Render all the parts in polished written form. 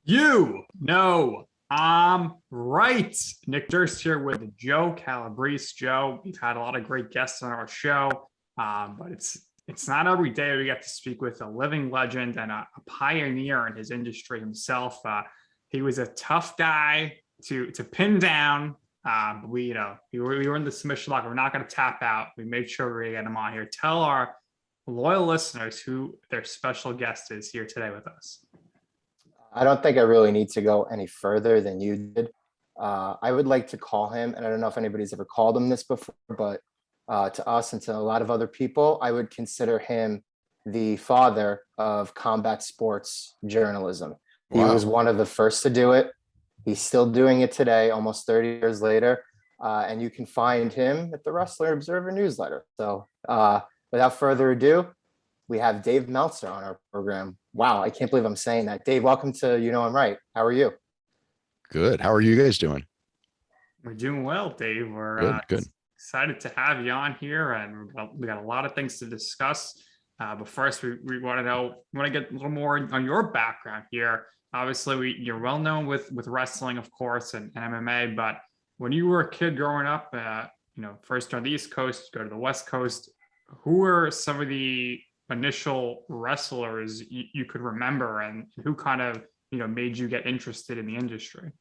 You know, I'm right. Nick Durst here with Joe Calabrese. Joe, we've had a lot of great guests on our show, but it's not every day we get to speak with a living legend and a pioneer in his industry himself. He was a tough guy to pin down. But we were in the submission lock. We're not going to tap out. We made sure we get him on here. Tell our loyal listeners who their special guest is here today with us. I don't think I really need to go any further than you did. I would like to call him, and I don't know if anybody's ever called him this before, but to us and to a lot of other people, I would consider him the father of combat sports journalism. He was one of the first to do it. He's still doing it today, almost 30 years later. And you can find him at the Wrestler Observer newsletter. So without further ado, we have Dave Meltzer on our program. Wow, I can't believe I'm saying that. Dave, welcome to You Know I'm Right. How are you? Good. How are you guys doing? We're doing well, Dave. We're good. Excited to have you on here, and we got a lot of things to discuss. But first, we want to get a little more on your background here. Obviously, you're well known with wrestling, of course, and MMA. But when you were a kid growing up, first on the East Coast, go to the West Coast. Who were some of the initial wrestlers you could remember, and who kind of made you get interested in the industry?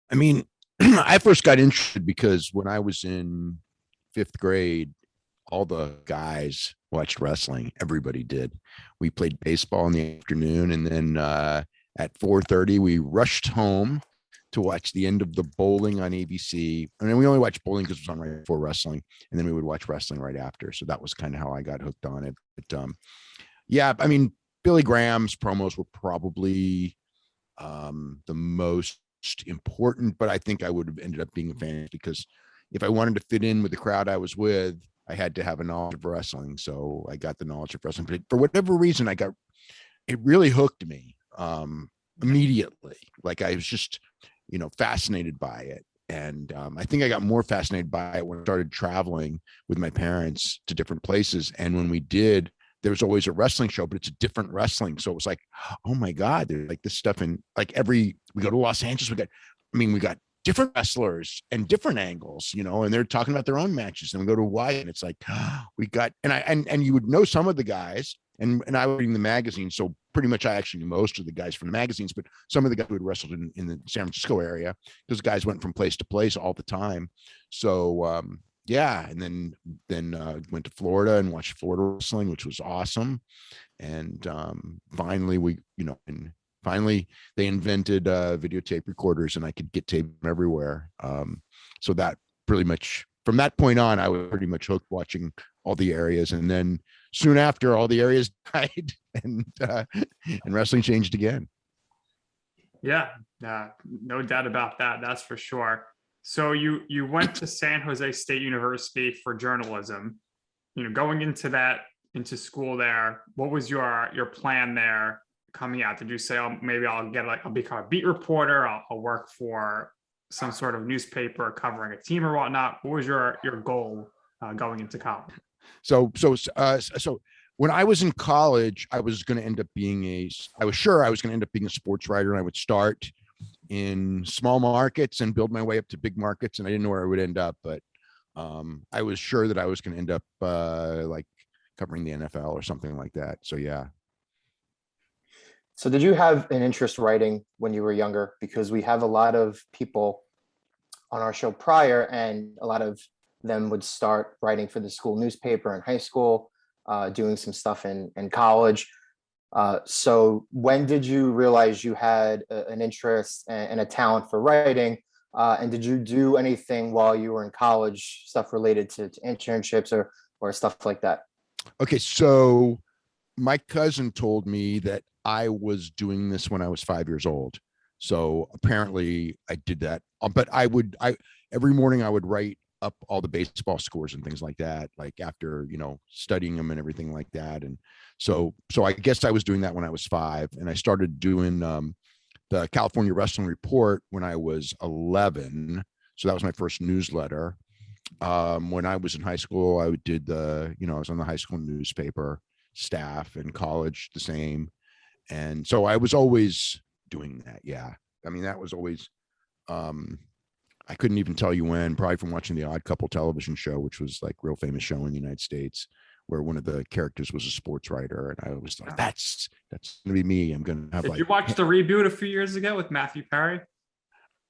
I mean, I first got interested because when I was in 5th grade, all the guys watched wrestling. Everybody did. We played baseball in the afternoon, and then at 4:30 we rushed home to watch the end of the bowling on ABC. And then we only watched bowling because it was on right before wrestling, and then we would watch wrestling right after. So that was kind of how I got hooked on it. But yeah, I mean, Billy Graham's promos were probably the most important, but I think I would have ended up being a fan because if I wanted to fit in with the crowd I was with, I had to have a knowledge of wrestling. So I got the knowledge of wrestling, but for whatever reason, it really hooked me immediately. Like I was just, fascinated by it. And I think I got more fascinated by it when I started traveling with my parents to different places. And when we did, there was always a wrestling show, but it's a different wrestling. So it was like, oh my God, there's like this stuff. And like we go to Los Angeles, we got different wrestlers and different angles, and they're talking about their own matches. And we go to Hawaii, and it's like, and you would know some of the guys, and I was reading the magazine. So pretty much I actually knew most of the guys from the magazines, but some of the guys who had wrestled in the San Francisco area, because guys went from place to place all the time. So, yeah. And then went to Florida and watched Florida wrestling, which was awesome. And finally they invented videotape recorders, and I could get tape everywhere. So that pretty much from that point on, I was pretty much hooked watching all the areas. And then soon after, all the areas died, and wrestling changed again. Yeah, no doubt about that. That's for sure. So you went to San Jose State University for journalism. Going into school there, what was your plan there coming out? Did you say, maybe I'll become a beat reporter, I'll work for some sort of newspaper covering a team or whatnot? What was your goal going into college? So when I was in college, I was going to end up being I was going to end up being a sports writer, and I would start in small markets and build my way up to big markets. And I didn't know where I would end up, but I was sure that I was going to end up like covering the NFL or something like that. So, yeah. So did you have an interest writing when you were younger? Because we have a lot of people on our show prior, and a lot of them would start writing for the school newspaper in high school, doing some stuff in college. So when did you realize you had an interest and a talent for writing? And did you do anything while you were in college, stuff related to internships or stuff like that? Okay, so my cousin told me that I was doing this when I was 5 years old. So apparently I did that. But every morning I would write up all the baseball scores and things like that, like after, studying them and everything like that. And so I guess I was doing that when I was 5, and I started doing the California Wrestling Report when I was 11. So that was my first newsletter. When I was in high school, I did I was on the high school newspaper staff, and college the same. And so I was always doing that. Yeah. I mean, that was always, I couldn't even tell you when, probably from watching the Odd Couple television show, which was like real famous show in the United States, where one of the characters was a sports writer. And I always thought, that's going to be me. I'm going to have Did you watch the reboot a few years ago with Matthew Perry?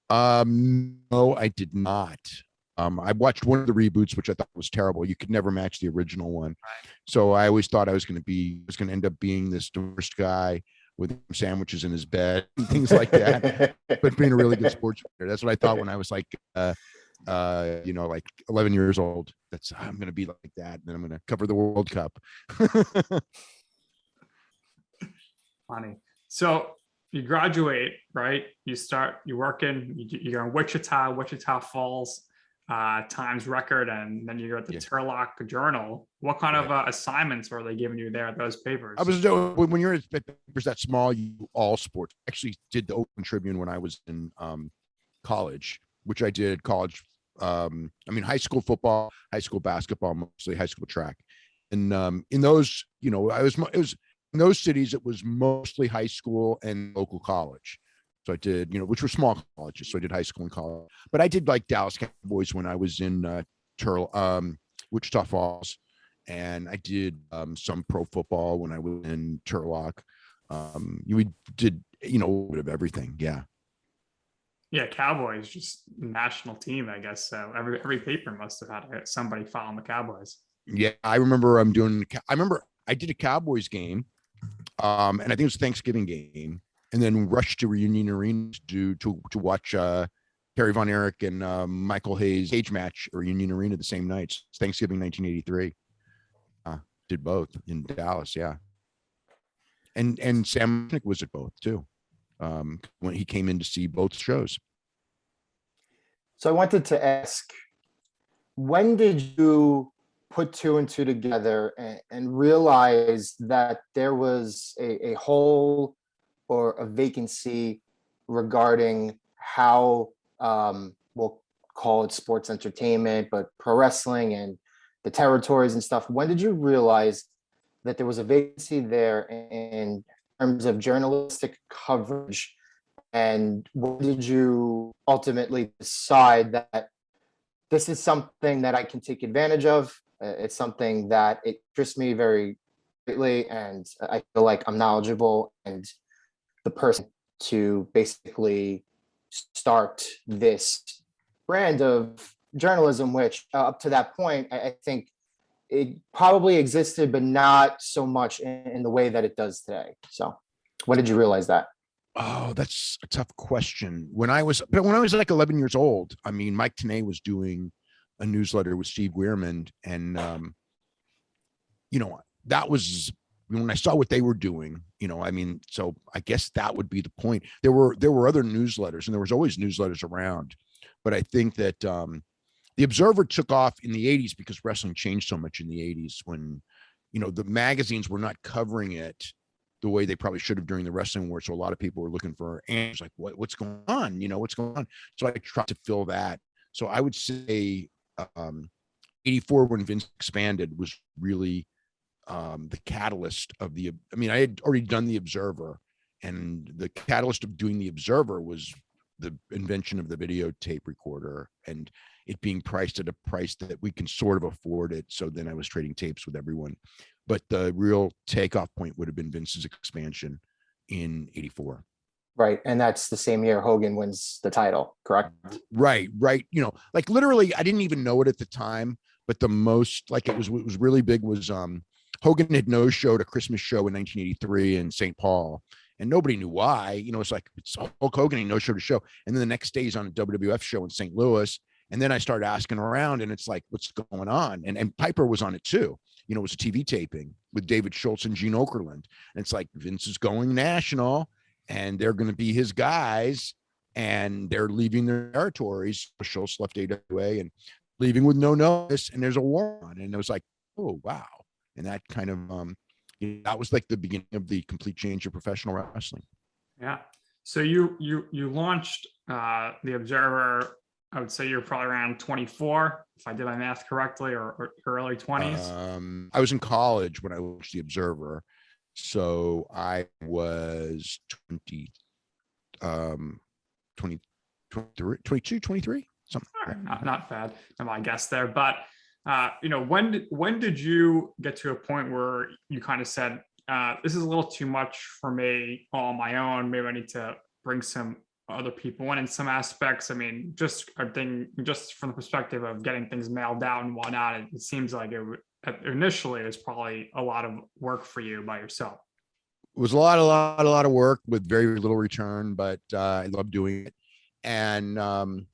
No, I did not. I watched one of the reboots, which I thought was terrible. You could never match the original one. Right. So I always thought I was going to end up being this divorced guy with sandwiches in his bed and things like that, but being a really good sports writer. That's what I thought when I was like, like 11 years old. I'm going to be like that. And then I'm going to cover the World Cup. Funny. So you graduate, right? You're working, you're in Wichita Falls, Times Record, and then you go at the Turlock Journal. What kind of assignments were they giving you there at those papers? When you're at papers that small, you do all sports. I actually did the Oakland Tribune when I was in college, which I did college. High school football, high school basketball, mostly high school track. And in those, it was in those cities, it was mostly high school and local college. So I did, which were small colleges. So I did high school and college, but I did like Dallas Cowboys when I was in Wichita Falls, and I did some pro football when I was in Turlock. We did, a little bit of everything. Yeah. Yeah, Cowboys, just national team, I guess. So every paper must have had somebody following the Cowboys. Yeah, I remember I did a Cowboys game, and I think it was a Thanksgiving game, and then rushed to Reunion Arena to watch Terry Von Erich and Michael Hayes cage match at Reunion Arena the same night. Thanksgiving 1983. Did both in Dallas, yeah. And Sam was at both too. When he came in to see both shows. So I wanted to ask, when did you put two and two together and realize that there was a hole or a vacancy regarding how, we'll call it sports entertainment, but pro wrestling and the territories and stuff? When did you realize that there was a vacancy there in terms of journalistic coverage, and when did you ultimately decide that this is something that I can take advantage of? It's something that it interests me very greatly, and I feel like I'm knowledgeable and the person to basically start this brand of journalism, which up to that point, I think it probably existed, but not so much in the way that it does today. So when did you realize that? Oh, that's a tough question. When I was like 11 years old, Mike Tenay was doing a newsletter with Steve Weirman, and that was when I saw what they were doing. So I guess that would be the point. There were other newsletters, and there was always newsletters around, but I think that the Observer took off in the 80s because wrestling changed so much in the 80s when, the magazines were not covering it the way they probably should have during the wrestling war. So a lot of people were looking for answers like, what's going on? What's going on? So I tried to fill that. So I would say 84, when Vince expanded, was really the catalyst of I had already done the Observer, and the catalyst of doing the Observer was the invention of the videotape recorder and it being priced at a price that we can sort of afford it. So then I was trading tapes with everyone, but the real takeoff point would have been Vince's expansion in 84. Right. And that's the same year Hogan wins the title, correct? Right. Like literally, I didn't even know it at the time, but the most like it was really big was Hogan had no-showed a Christmas show in 1983 in St. Paul. And nobody knew why. It's like, it's Hulk Hogan, he no-showed a show. And then the next day he's on a WWF show in St. Louis. And then I started asking around, and it's like, what's going on? And Piper was on it too. It was a TV taping with David Schultz and Gene Okerlund. And it's like, Vince is going national, and they're going to be his guys, and they're leaving their territories. Schultz left AWA and leaving with no notice, and there's a war on. And it was like, oh, wow. And that kind of, that was like the beginning of the complete change of professional wrestling. Yeah. So you launched the Observer. I would say you're probably around 24, if I did my math correctly, or early 20s. I was in college when I launched the Observer, so I was 23 20, 22, 23, something. All right, not bad. My guess there, but when did you get to a point where you kind of said, this is a little too much for me all on my own. Maybe I need to bring some other people in some aspects. I mean, just from the perspective of getting things mailed out and whatnot, it seems like initially it was probably a lot of work for you by yourself. It was a lot of work with very little return, but I love doing it. And I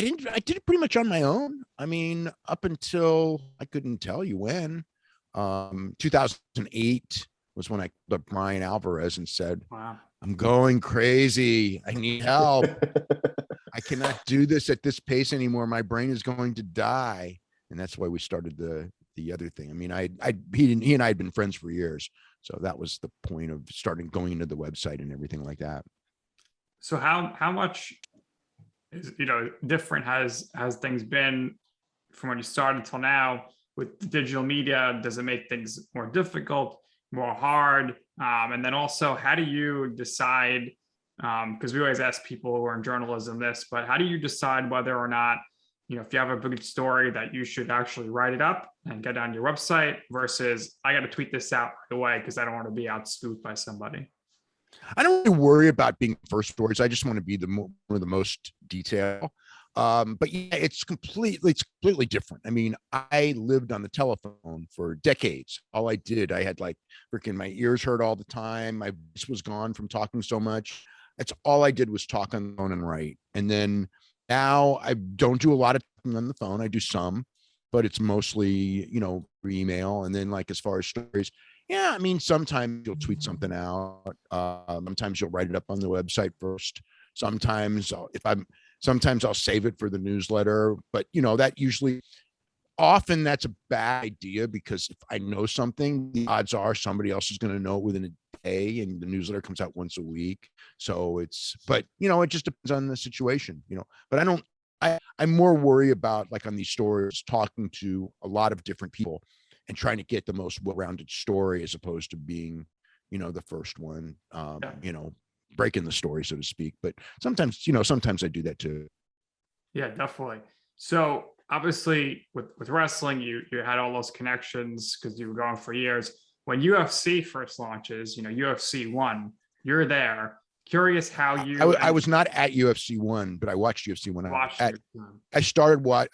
did it pretty much on my own. I mean, up until I couldn't tell you when. 2008 was when I called up Brian Alvarez and said, Wow. I'm going crazy. I need help. I cannot do this at this pace anymore. My brain is going to die. And that's why we started the other thing. I mean, he and I had been friends for years. So that was the point of going into the website and everything like that. So how much is, different has things been from when you started until now with the digital media? Does it make things more difficult, more hard? And then also, how do you decide, because we always ask people who are in journalism this, but how do you decide whether or not, if you have a good story that you should actually write it up and get on your website versus I got to tweet this out right away because I don't want to be out spoofed by somebody? I don't really worry about being first stories. I just want to be one of the most detail. But yeah, it's completely different. I mean, I lived on the telephone for decades. All I did, I had freaking my ears hurt all the time. My voice was gone from talking so much. That's all I did was talk on the phone and write. And then now I don't do a lot of talking on the phone. I do some, but it's mostly, email. And then as far as stories, yeah, I mean, sometimes you'll tweet something out. Sometimes you'll write it up on the website first. Sometimes I'll save it for the newsletter, but often that's a bad idea because if I know something, the odds are somebody else is going to know it within a day, and the newsletter comes out once a week. So it just depends on the situation, but I'm more worried about on these stories, talking to a lot of different people and trying to get the most well-rounded story as opposed to being, the first one, breaking the story, so to speak. But sometimes I do that too. Yeah, definitely. So obviously with wrestling, you had all those connections because you were going for years. When UFC first launches, UFC 1, you're there. Curious how you. I was not at UFC 1, but I watched UFC 1. I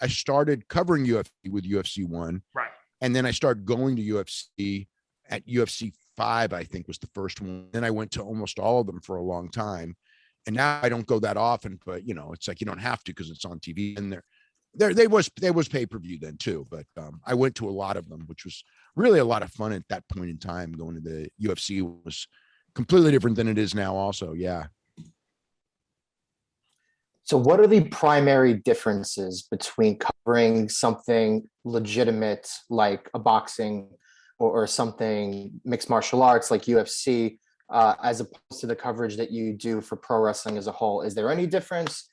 started covering UFC with UFC 1. Right. And then I started going to UFC at UFC 5, I think was the first one. Then I went to almost all of them for a long time. And now I don't go that often, but it's you don't have to because it's on TV. And there was pay-per-view then too. But I went to a lot of them, which was really a lot of fun at that point in time. Going to the UFC was completely different than it is now also. Yeah. So what are the primary differences between covering something legitimate like a boxing or something mixed martial arts like UFC as opposed to the coverage that you do for pro wrestling as a whole? Is there any difference?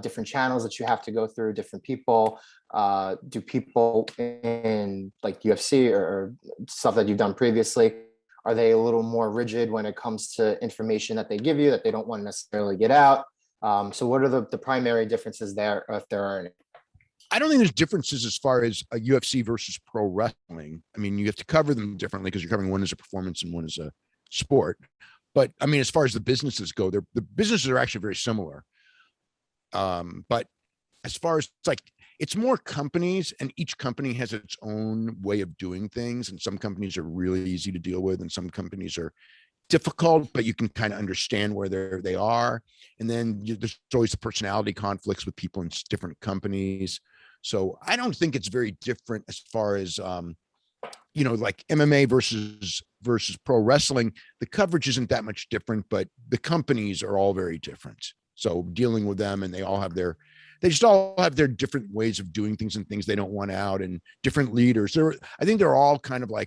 Different channels that you have to go through, different people? Do people in UFC or stuff that you've done previously, are they a little more rigid when it comes to information that they give you that they don't want to necessarily get out? So what are the primary differences there, if there are any? I don't think there's differences as far as a UFC versus pro wrestling. I mean, you have to cover them differently because you're covering one as a performance and one as a sport. But I mean, as far as the businesses go, the businesses are actually very similar. But as far as it's more companies, and each company has its own way of doing things. And some companies are really easy to deal with, and some companies are difficult, but you can kind of understand where they are. And then there's always the personality conflicts with people in different companies. So I don't think it's very different as far as, MMA versus pro wrestling. The coverage isn't that much different, but the companies are all very different. So dealing with them, and they just all have their different ways of doing things and things they don't want out, and different leaders. I think they're all kind of I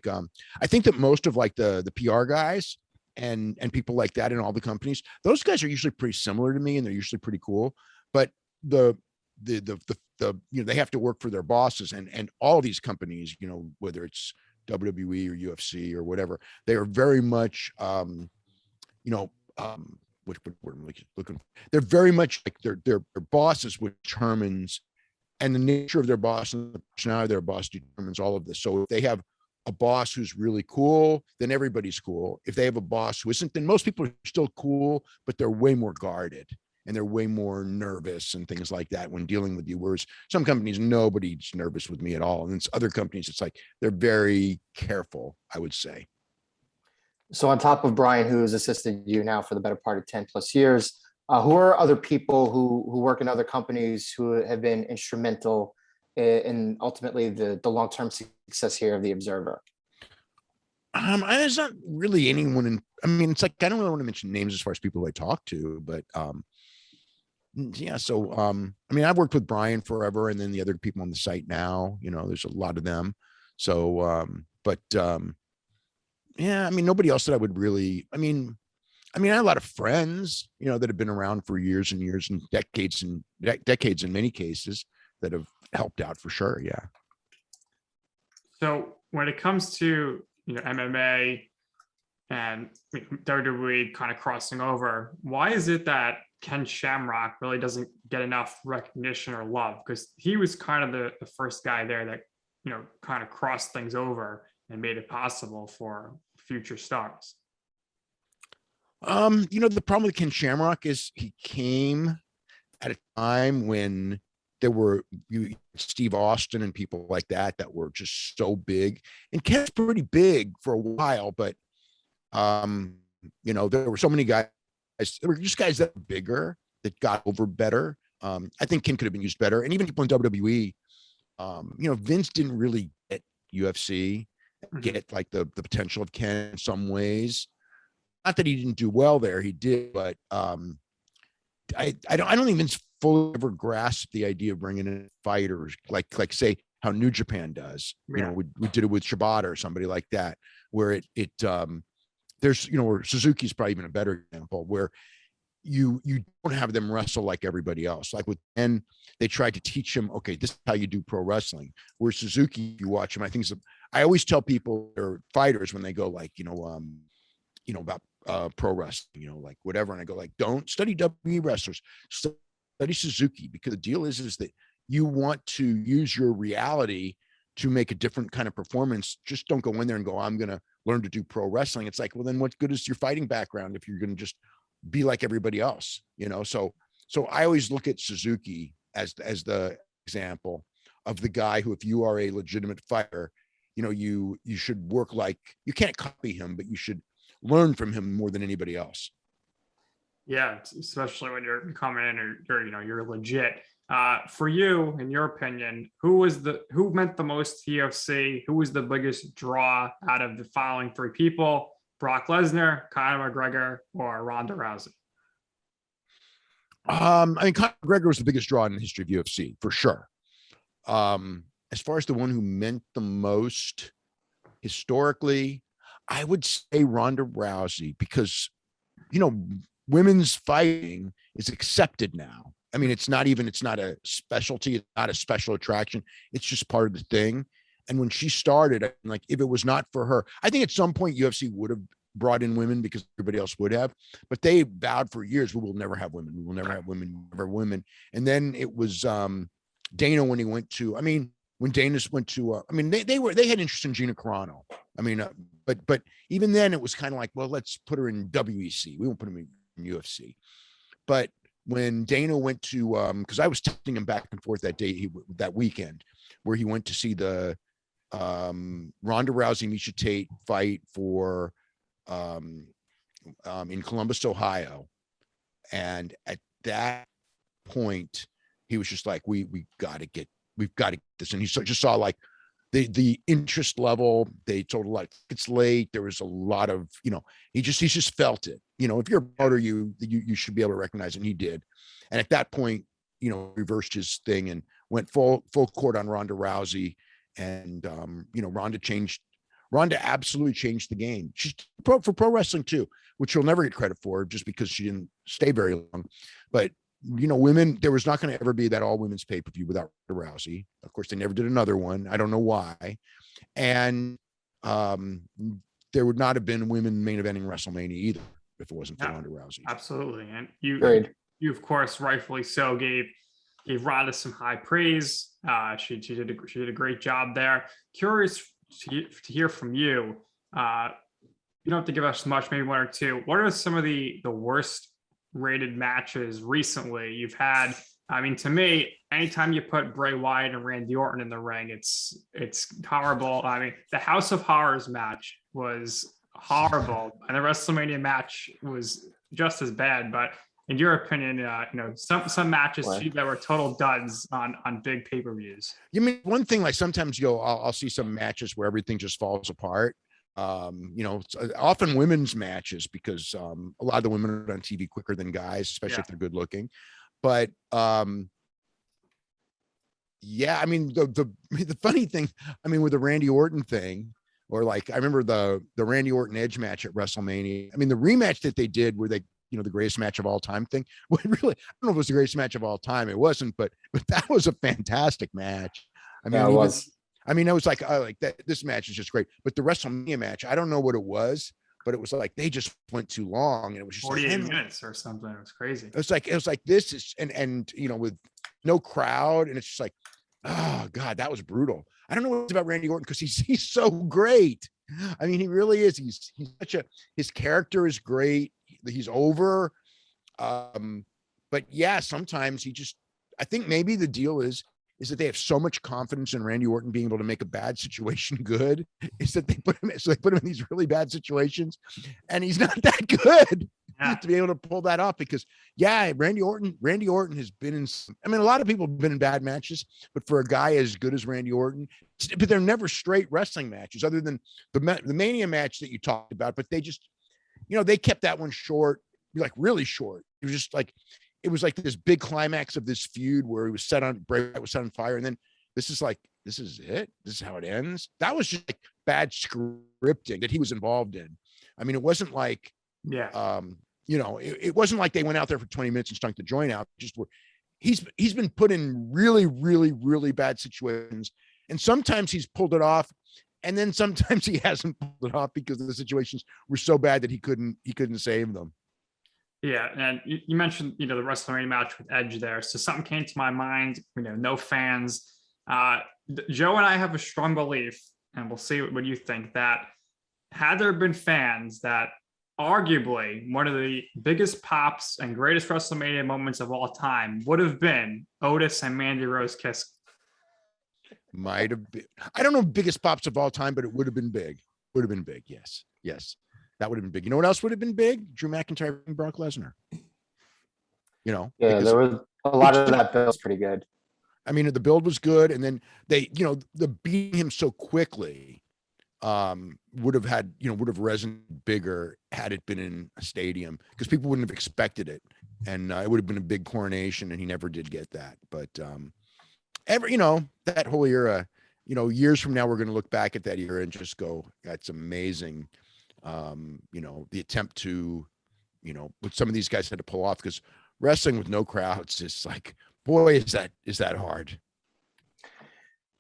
think that most of the PR guys and people like that in all the companies, those guys are usually pretty similar to me, and they're usually pretty cool. But they have to work for their bosses, and all these companies, whether it's WWE or UFC or whatever, they are very much what word I'm looking for. They're very much like their bosses, which determines, and the nature of their boss and the personality of their boss determines all of this. So if they have a boss who's really cool, then everybody's cool. If they have a boss who isn't, then most people are still cool, but they're way more guarded and they're way more nervous and things like that when dealing with you. Whereas some companies, nobody's nervous with me at all. And it's other companies, it's like they're very careful, I would say. So on top of Brian, who has assisted you now for the better part of 10 plus years, who are other people who work in other companies who have been instrumental in ultimately the long-term success here of the Observer? There's not really anyone in, I mean, it's like, I don't really want to mention names as far as people who I talk to, but yeah. So, I mean, I've worked with Brian forever, and then the other people on the site now, you know, there's a lot of them. So, yeah, I mean, nobody else that I would really, I mean, I have a lot of friends, you know, that have been around for years and years and decades in many cases that have helped out for sure. Yeah. So when it comes to, you know, MMA and WWE kind of crossing over, why is it that Ken Shamrock really doesn't get enough recognition or love? Because he was kind of the first guy there that, you know, kind of crossed things over and made it possible for future stars. You know, the problem with Ken Shamrock is he came at a time when there were Steve Austin and people like that were just so big, and Ken's pretty big for a while, but you know, there were so many guys, there were just guys that were bigger that got over better. I think Ken could have been used better, and even people in WWE, you know, Vince didn't really get UFC, get like the potential of Ken in some ways. Not that he didn't do well there, he did, but I don't think Vince fully ever grasped the idea of bringing in fighters like say how New Japan does. You know, we did it with Shibata or somebody like that, where it there's, you know, or Suzuki's probably even a better example, where you don't have them wrestle like everybody else. Like with Ken, they tried to teach him, okay, this is how you do pro wrestling. Where Suzuki, you watch him, I think I always tell people or fighters when they go like, you know, about pro wrestling, you know, like whatever. And I go like, don't study WWE wrestlers, study Suzuki, because the deal is that you want to use your reality to make a different kind of performance. Just don't go in there and go, I'm going to learn to do pro wrestling. It's like, well, then what good is your fighting background if you're going to just be like everybody else, you know? So I always look at Suzuki as the example of the guy who, if you are a legitimate fighter, you know, you should work like, you can't copy him, but you should learn from him more than anybody else. Yeah, especially when you're coming in or you know, you're legit. For you, in your opinion, who meant the most to UFC? Who was the biggest draw out of the following three people? Brock Lesnar, Conor McGregor, or Ronda Rousey? I mean, Conor McGregor was the biggest draw in the history of UFC for sure. As far as the one who meant the most historically, I would say Ronda Rousey, because, you know, women's fighting is accepted now. I mean, it's not a specialty, it's not a special attraction. It's just part of the thing. And when she started, like, if it was not for her, I think at some point UFC would have brought in women because everybody else would have, but they vowed for years, we will never have women. We will never have women, never women. And then it was Dana when he went to, I mean, when Dana went to, I mean, they had interest in Gina Carano. I mean, but even then it was kind of like, well, let's put her in WEC. We won't put him in UFC. But when Dana went to, because I was texting him back and forth that day, that weekend, where he went to see the Ronda Rousey Miesha Tate fight for in Columbus, Ohio, and at that point he was just like, we've got to get this, and he just saw like the interest level. They told a lot, it's late, there was a lot of, you know, he just felt it, you know, if you're a promoter, you should be able to recognize it, and he did. And at that point, you know, reversed his thing and went full court on Ronda Rousey. And you know, Ronda absolutely changed the game. She's for pro wrestling too, which she'll never get credit for just because she didn't stay very long. But, you know, women, there was not going to ever be that all women's pay-per-view without Ronda Rousey. Of course, they never did another one. I don't know why. And there would not have been women main eventing WrestleMania either if it wasn't for Ronda Rousey. Absolutely. And Agreed. you of course, rightfully so, gave Ronda some high praise. She did a great job there. Curious to hear from you. You don't have to give us much, maybe one or two. What are some of the worst rated matches recently you've had? I mean, to me, anytime you put Bray Wyatt and Randy Orton in the ring, it's horrible. I mean, the House of Horrors match was horrible, and the WrestleMania match was just as bad. But in your opinion, some matches that were total duds on big pay-per-views. You mean one thing, like sometimes I'll see some matches where everything just falls apart. Often women's matches, because a lot of the women are on TV quicker than guys, especially if they're good looking. But I mean, the funny thing, I mean, with the Randy Orton thing, or like I remember the Randy Orton Edge match at WrestleMania. I mean, the rematch that they did where they, the greatest match of all time thing, well, really, I don't know if it was the greatest match of all time. It wasn't, but that was a fantastic match. I mean, it was like that. This match is just great. But the WrestleMania match, I don't know what it was, but it was like they just went too long, and it was just 48 minutes or something. It was crazy. It was like this is and with no crowd, and it's just like, oh God, that was brutal. I don't know what's about Randy Orton because he's so great. I mean, he really is. He's his character is great. He's over. But yeah, sometimes I think maybe the deal is that they have so much confidence in Randy Orton being able to make a bad situation good, is that they put him in these really bad situations, and he's not that good to be able to pull that off. Because Randy Orton has been in, I mean, a lot of people have been in bad matches, but for a guy as good as Randy Orton, but they're never straight wrestling matches other than the Mania match that you talked about, but they just, they kept that one short, like really short. It was like this big climax of this feud where Bray was set on fire. And then this is it. This is how it ends. That was just like bad scripting that he was involved in. I mean, it wasn't like, it wasn't like they went out there for 20 minutes and stunk the joint out. He's been put in really, really, really bad situations. And sometimes he's pulled it off. And then sometimes he hasn't pulled it off because the situations were so bad that he couldn't save them. Yeah, and you mentioned, the WrestleMania match with Edge there. So something came to my mind, no fans. Joe and I have a strong belief, and we'll see what you think, that had there been fans, that arguably one of the biggest pops and greatest WrestleMania moments of all time would have been Otis and Mandy Rose kiss. Might have been. I don't know biggest pops of all time, but it would have been big. Would have been big. Yes. That would have been big. You know what else would have been big? Drew McIntyre and Brock Lesnar. Yeah, there was a lot of that build was pretty good. I mean, the build was good, and then they, the beating him so quickly would have resonated bigger had it been in a stadium, because people wouldn't have expected it, and it would have been a big coronation, and he never did get that. But that whole era, years from now, we're going to look back at that era and just go, that's amazing. The attempt to, what some of these guys had to pull off, because wrestling with no crowds is like, boy, is that hard.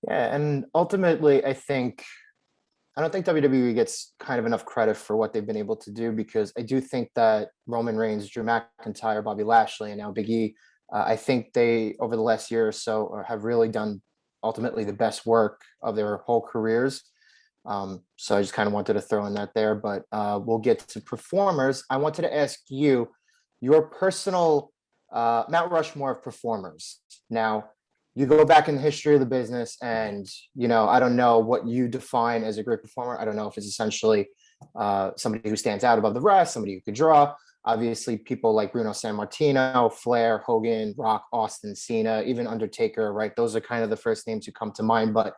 Yeah. And ultimately, I don't think WWE gets kind of enough credit for what they've been able to do, because I do think that Roman Reigns, Drew McIntyre, Bobby Lashley, and now Big E, I think they, over the last year or so, have really done ultimately the best work of their whole careers. So I just kind of wanted to throw in that there, but we'll get to performers. I wanted to ask you your personal Mount Rushmore of performers. Now, you go back in the history of the business, and I don't know what you define as a great performer. I don't know if it's essentially somebody who stands out above the rest, somebody who could draw. Obviously, people like Bruno Sammartino, Flair, Hogan, Rock, Austin, Cena, even Undertaker, right? Those are kind of the first names who come to mind. But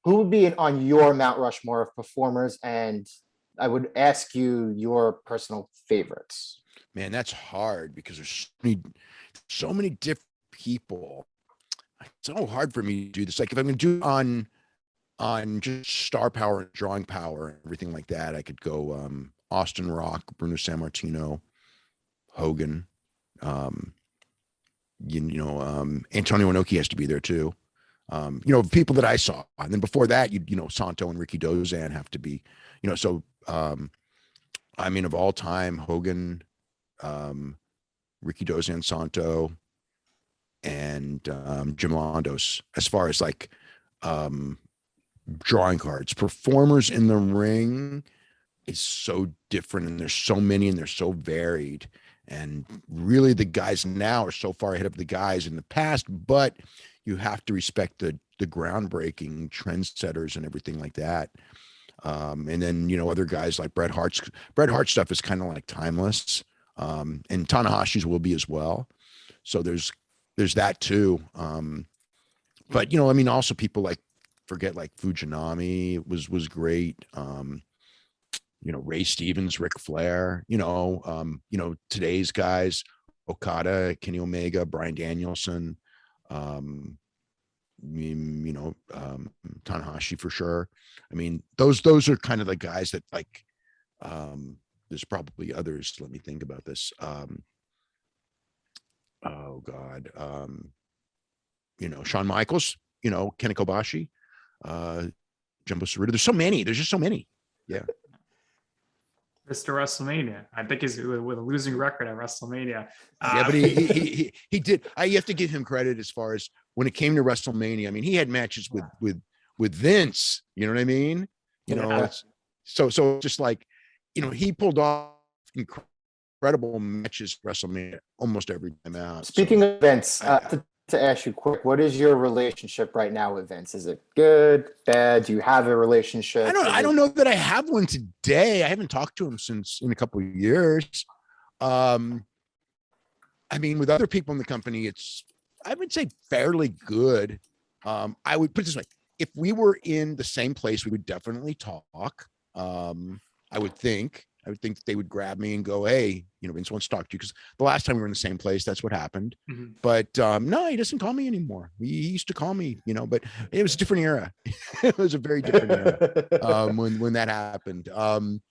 who would be on your Mount Rushmore of performers? And I would ask you your personal favorites. Man, that's hard, because there's so many different people. It's so hard for me to do this. Like, if I'm going to do on just star power and drawing power and everything like that, I could go Austin, Rock, Bruno Sammartino, Hogan, Antonio Inoki has to be there too. People that I saw, and then before that, Santo and Ricky Dozan have to be, I mean, of all time, Hogan, Ricky Dos Santo, and Jim Londos, as far as like drawing cards. Performers in the ring is so different, and there's so many, and they're so varied. And really, the guys now are so far ahead of the guys in the past, but you have to respect the groundbreaking trendsetters and everything like that. And then, you know, other guys like Bret Hart's stuff is kind of like timeless. And Tanahashi's will be as well. So there's that too. But, you know, I mean, also people like, forget like Fujinami was great. You know, Ray Stevens, Ric Flair, you know, today's guys, Okada, Kenny Omega, Bryan Danielson, Tanahashi for sure. I mean, those are kind of the guys that like, there's probably others. Let me think about this. Oh God. You know, Shawn Michaels, you know, Kenny Kobashi, Jumbo Tsuruta. There's so many. There's just so many. Yeah. Mr. WrestleMania. I think he's with a losing record at WrestleMania. Yeah, but he did. You have to give him credit as far as when it came to WrestleMania. I mean, he had matches with Vince. You know what I mean? You know, so just like, you know, he pulled off incredible matches at WrestleMania almost every time out. Speaking of Vince, to ask you quick, what is your relationship right now with Vince? Is it good, bad? Do you have a relationship? I don't know that I have one today. I haven't talked to him in a couple of years. I mean, with other people in the company, I would say fairly good. I would put it this way: if we were in the same place, we would definitely talk. I would think that they would grab me and go, "Hey, you know, Vince wants to talk to you." Because the last time we were in the same place, that's what happened. Mm-hmm. But no, he doesn't call me anymore. He used to call me, you know, but it was a different era. It was a very different era when that happened. You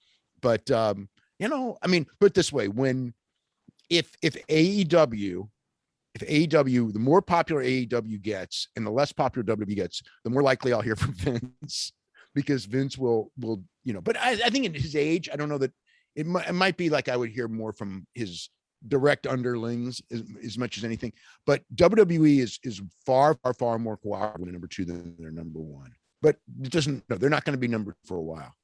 know, I mean, put it this way: if AEW, the more popular AEW gets and the less popular WWE gets, the more likely I'll hear from Vince. Because Vince will, you know, but I think at his age, I don't know that it might be like I would hear more from his direct underlings as much as anything. But WWE is far more cooperative than number two than their number one. But it doesn't. No, they're not going to be number for a while.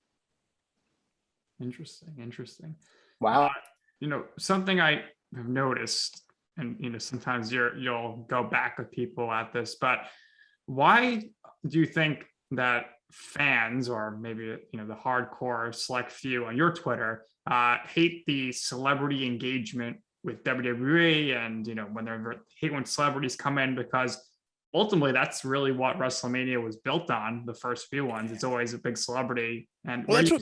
Interesting. Wow. You know, something I have noticed, and you know, sometimes you'll go back with people at this, but why do you think that fans, or maybe, you know, the hardcore select few on your Twitter, hate the celebrity engagement with WWE, and you know, when celebrities come in? Because ultimately that's really what WrestleMania was built on. The first few ones, it's always a big celebrity, and well, that's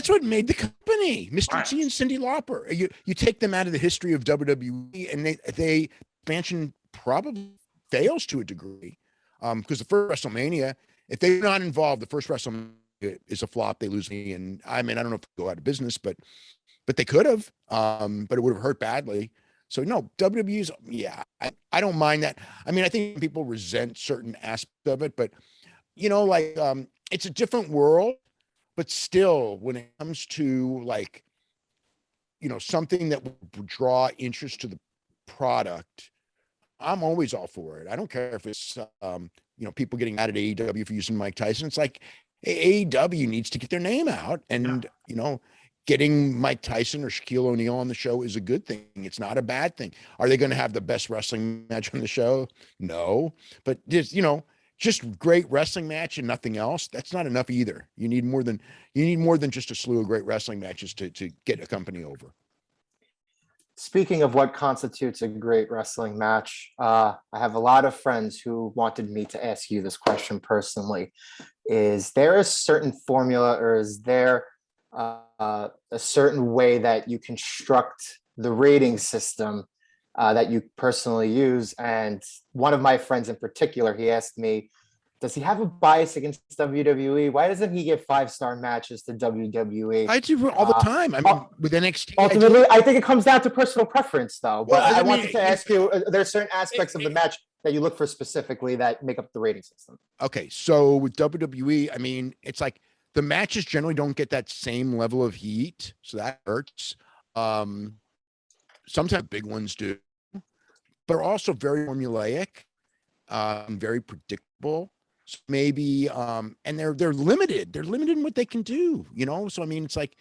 what made the company. Mr. T and Cyndi Lauper. You take them out of the history of WWE, and they expansion probably fails to a degree, because the first WrestleMania, if they're not involved, the first WrestleMania is a flop. They lose me, and I mean, I don't know if they go out of business, but they could have, but it would have hurt badly. So no, WWE's, yeah, I don't mind that. I mean, I think people resent certain aspects of it, but you know, like it's a different world. But still, when it comes to like, you know, something that will draw interest to the product, I'm always all for it. I don't care if it's you know, people getting mad at AEW for using Mike Tyson. It's like AEW needs to get their name out, and you know, getting Mike Tyson or Shaquille O'Neal on the show is a good thing. It's not a bad thing. Are they going to have the best wrestling match on the show? No, but just, you know, just great wrestling match and nothing else. That's not enough either. You need more than just a slew of great wrestling matches to get a company over. Speaking of what constitutes a great wrestling match, I have a lot of friends who wanted me to ask you this question personally. Is there a certain formula, or is there a certain way that you construct the rating system that you personally use? And one of my friends in particular, he asked me, does he have a bias against WWE? Why doesn't he give 5-star matches to WWE? I do all the time. I mean, with NXT. Ultimately, I think it comes down to personal preference, though. But I wanted to ask you, there are certain aspects of the match that you look for specifically that make up the rating system. Okay, so with WWE, I mean, it's like the matches generally don't get that same level of heat, so that hurts. Sometimes big ones do, but they're also very formulaic, very predictable. So maybe, and they're limited. They're limited in what they can do, you know. So I mean, it's like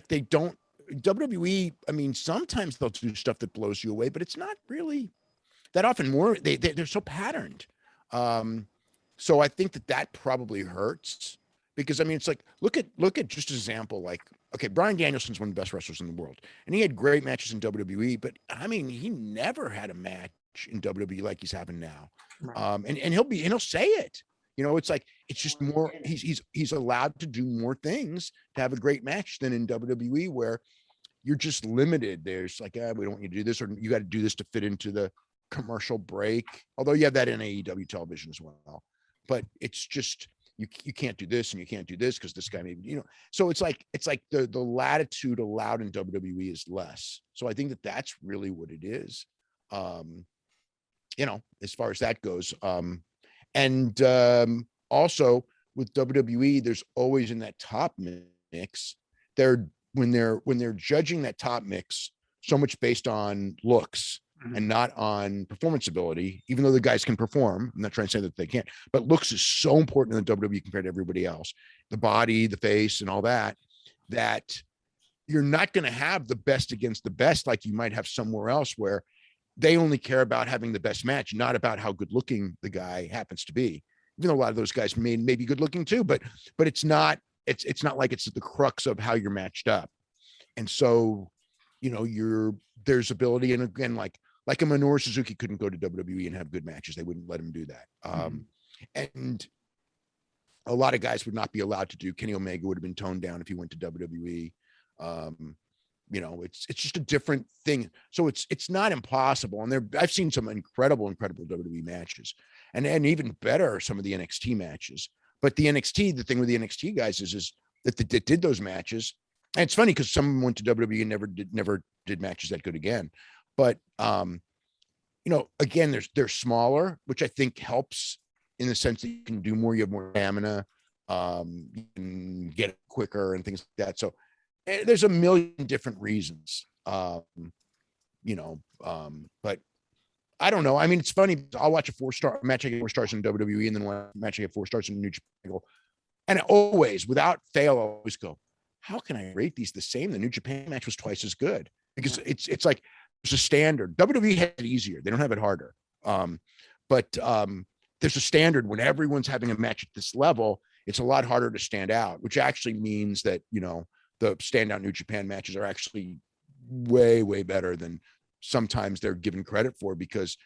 they don't WWE. I mean, sometimes they'll do stuff that blows you away, but it's not really that often. More they're so patterned. So I think that probably hurts because I mean, it's like look at just an example. Like, okay, Bryan Danielson's one of the best wrestlers in the world, and he had great matches in WWE, but I mean, he never had a match in WWE like he's having now. And he'll say it. You know, it's like it's just more. He's allowed to do more things to have a great match than in WWE, where you're just limited. There's like, we don't want you to do this, or you got to do this to fit into the commercial break. Although you have that in AEW television as well, but it's just you can't do this and you can't do this because this guy maybe, you know. So it's like the latitude allowed in WWE is less. So I think that's really what it is. You know, as far as that goes. And also with WWE, there's always in that top mix, when they're judging that top mix so much based on looks and not on performance ability, even though the guys can perform. I'm not trying to say that they can't, but looks is so important in the WWE compared to everybody else. The body, the face, and all that you're not going to have the best against the best like you might have somewhere else where they only care about having the best match, not about how good looking the guy happens to be. Even though a lot of those guys may be good looking too, but it's not like it's the crux of how you're matched up. And so, you know, there's ability. And again, like a Minoru Suzuki couldn't go to WWE and have good matches. They wouldn't let him do that. And a lot of guys would not be allowed to do. Kenny Omega would have been toned down if he went to WWE. You know, it's just a different thing. So it's not impossible. And I've seen some incredible WWE matches, and even better some of the NXT matches. But the thing with the NXT guys is that they did those matches. And it's funny because some went to WWE and never did matches that good again. But you know, again, they're smaller, which I think helps in the sense that you can do more. You have more stamina, you can get it quicker and things like that. So there's a million different reasons, you know, but I don't know. I mean, it's funny. I'll watch a 4-star match. I get 4 stars in WWE, and then one match I get 4 stars in New Japan. And always, without fail, I always go, how can I rate these the same? The New Japan match was twice as good because it's like there's a standard. WWE has it easier. They don't have it harder. But there's a standard when everyone's having a match at this level. It's a lot harder to stand out, which actually means that, you know, the standout New Japan matches are actually way, way better than sometimes they're given credit for because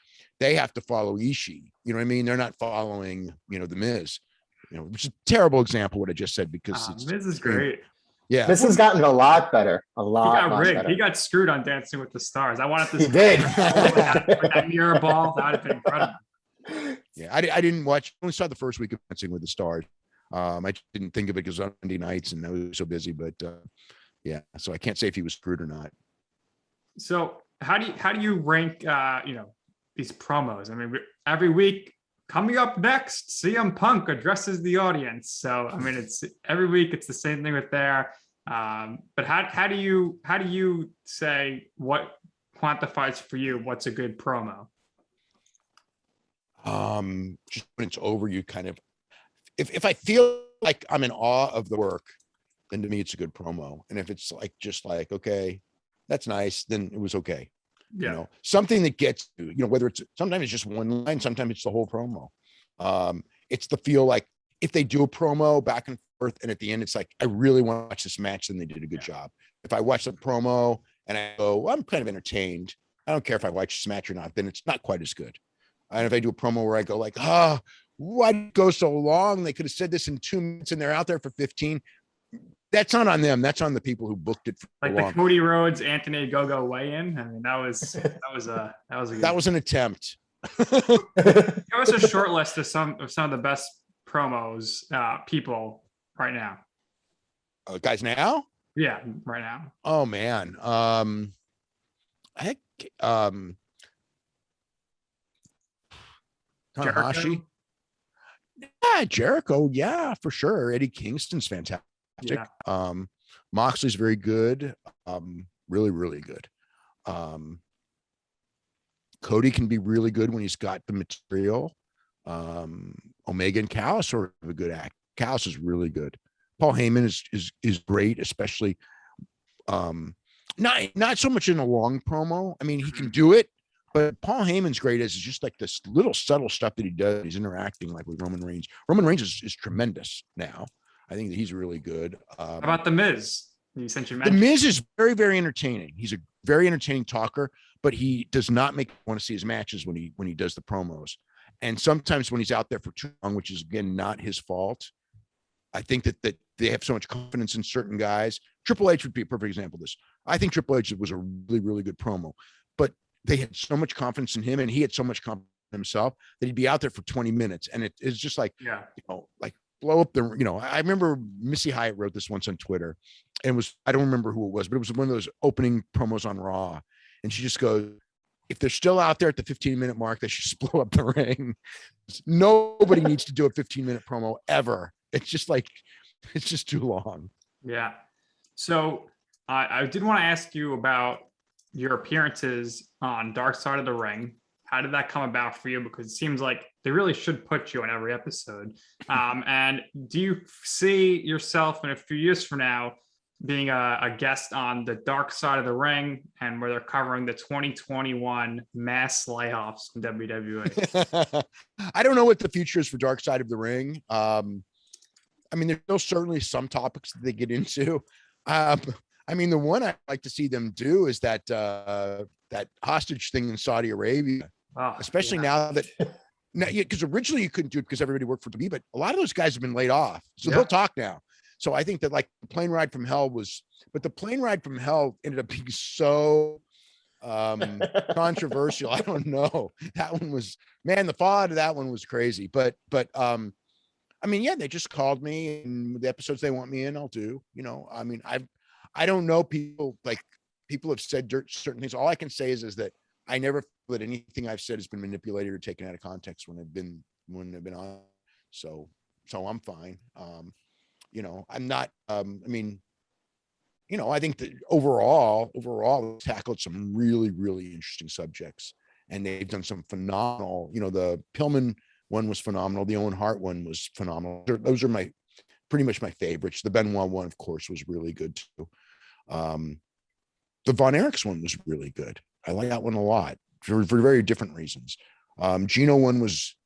they have to follow Ishii. You know what I mean? They're not following, you know, the Miz, you know, which is a terrible example what I just said because Miz is great. Yeah. This has gotten a lot better. A lot. He got rigged. Better. He got screwed on Dancing with the Stars. I wanted this. He did. with that mirror ball. That would have been incredible. Yeah, I didn't watch. I only saw the first week of Dancing with the Stars. I didn't think of it because on Monday nights and I was so busy. But yeah, so I can't say if he was screwed or not. So how do you rank? You know, these promos. I mean, every week. Coming up next, CM Punk addresses the audience. So I mean, it's every week. It's the same thing with there. But how do you say what quantifies for you what's a good promo? Just when it's over, you kind of if I feel like I'm in awe of the work, then to me it's a good promo. And if it's like just like, okay, that's nice, then it was okay. Yeah. You know, something that gets you know, whether it's sometimes it's just one line, sometimes it's the whole promo. It's the feel like if they do a promo back and forth and at the end it's like I really want to watch this match, then they did a good job. If I watch the promo and I go, well, I'm kind of entertained, I don't care if I watch this match or not, then it's not quite as good. And if I do a promo where I go like, why go so long? They could have said this in 2 minutes and they're out there for 15. That's not on them. That's on the people who booked it. For like long. The Cody Rhodes, Anthony Go weigh-in. I mean, that was an attempt. It was a short list of some of the best promos, people right now. Guys now? Yeah, right now. Oh man. Tanahashi. Yeah, Jericho. Yeah, for sure. Eddie Kingston's fantastic. Yeah. Moxley's very good. Really, really good. Cody can be really good when he's got the material. Omega and Callis are a good act. Callis is really good. Paul Heyman is great, especially not so much in a long promo. I mean, he can do it, but Paul Heyman's great as just like this little subtle stuff that he does. He's interacting like with Roman Reigns. Roman Reigns is tremendous now. I think that he's really good. How about The Miz? You mentioned The Miz is very, very entertaining. He's a very entertaining talker, but he does not make me want to see his matches when he does the promos. And sometimes when he's out there for too long, which is again not his fault, I think that they have so much confidence in certain guys. Triple H would be a perfect example of this. I think Triple H was a really, really good promo, but they had so much confidence in him, and he had so much confidence in himself that he'd be out there for 20 minutes, and it's just like, like blow up the. I remember Missy Hyatt wrote this once on Twitter, and I don't remember who it was, but it was one of those opening promos on Raw, and she just goes, if they're still out there at the 15-minute mark, they should just blow up the ring. Nobody needs to do a 15-minute promo ever. It's just like, it's just too long. Yeah. So I did want to ask you about your appearances on Dark Side of the Ring. How did that come about for you? Because it seems like they really should put you on every episode. And do you see yourself in a few years from now being a guest on the Dark Side of the Ring, and where they're covering the 2021 mass layoffs in WWE? I don't know what the future is for Dark Side of the Ring. I mean, there's still certainly some topics that they get into. I mean, the one I'd like to see them do is that hostage thing in Saudi Arabia, especially now that, because originally you couldn't do it because everybody worked for WWE, but a lot of those guys have been laid off, so they'll talk now. So I think that like the plane ride from hell but the plane ride from hell ended up being so controversial. I don't know. That one was, man, the fallout of that one was crazy. But I mean, yeah, they just called me, and the episodes they want me in, I'll do. I mean, I don't know, people have said certain things. All I can say is that I never feel that anything I've said has been manipulated or taken out of context when I've been on. So I'm fine. I'm not, I mean, I think that overall it's tackled some really, really interesting subjects, and they've done some phenomenal, the Pillman one was phenomenal. The Owen Hart one was phenomenal. Those are pretty much my favorites. The Benoit one, of course, was really good too. The Von Erichs one was really good. I like that one a lot for very different reasons. Gino one was